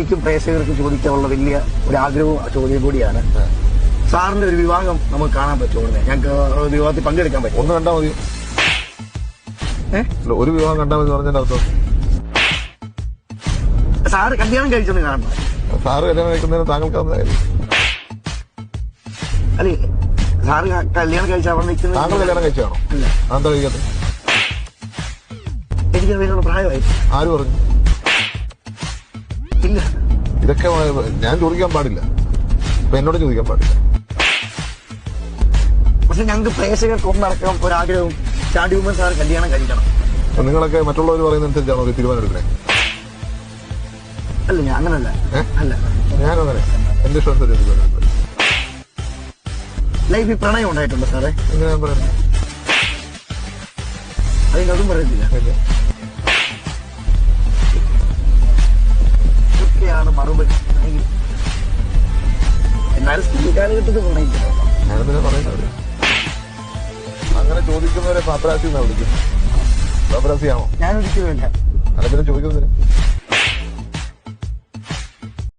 എനിക്കും പ്രേക്ഷകർക്ക് ചോദിക്കാനുള്ള വലിയ ഒരു ആഗ്രഹവും ചോദ്യം കൂടിയാണ്. സാറിന്റെ ഒരു വിവാഹം നമുക്ക് കാണാൻ പറ്റുമോ? ഞങ്ങൾക്ക് വിവാഹത്തിൽ പങ്കെടുക്കാൻ പറ്റും. ഒന്ന് കണ്ടാൽ മതി. ഒരു വിവാഹം കണ്ടാൽ മതി പറഞ്ഞതിന്റെ അർത്ഥം സാറ് കല്യാണം കഴിച്ചെന്ന് കാണണം. സാറ് കല്യാണം കഴിക്കുന്നതിന് താങ്കൾക്ക് അല്ലേ? സാറ് കല്യാണം കഴിച്ച അവിടെ നിൽക്കുന്നത് താങ്കൾ കല്യാണം കഴിച്ചാണോ? എന്താ കഴിക്കാത്ത? എനിക്ക് അതിനുള്ള പ്രായമായി. ആര് പറഞ്ഞു? ഇല്ല, ഇതൊക്കെ ഞാൻ ചോദിക്കാൻ പാടില്ല. ഇപ്പൊ എന്നോട് ചോദിക്കാൻ പാടില്ല. പക്ഷെ ഞങ്ങൾക്ക് പ്രേക്ഷകർക്ക് ഒന്നടക്കം ഒരാഗ്രഹവും ചാണ്ടി ഉമ്മൻ സാർ കല്യാണം കഴിക്കണം. നിങ്ങളൊക്കെ മറ്റുള്ളവർ പറയുന്നതനുസരിച്ചാണോ ഒരു തീരുമാനം എടുക്കണേ? അല്ല, ഞാൻ അങ്ങനല്ല. അല്ല, ഞാനങ്ങനെ എന്റെ ഇഷ്ടം ലൈഫിൽ പ്രണയം ഉണ്ടായിട്ടുണ്ടോ സാറേ? ഞാൻ പറയുന്നത് അതിനൊന്നും പറയത്തില്ല. ഇതൊക്കെയാണ് മറുപടി. എന്നാലും സ്കൂൾ കാലഘട്ടത്തിൽ പ്രണയിക്കില്ല. ഞാനെന്തിനാ പറയുന്നത്? അങ്ങനെ ചോദിക്കുന്നവരെ പാപ്പരാസി എന്നാ വിളിക്കും. പാപ്പരാസിയാണോ? ഞാൻ ഒരിക്കലുമില്ല. അല്ല, പിന്നെ ചോദിക്കുന്നത്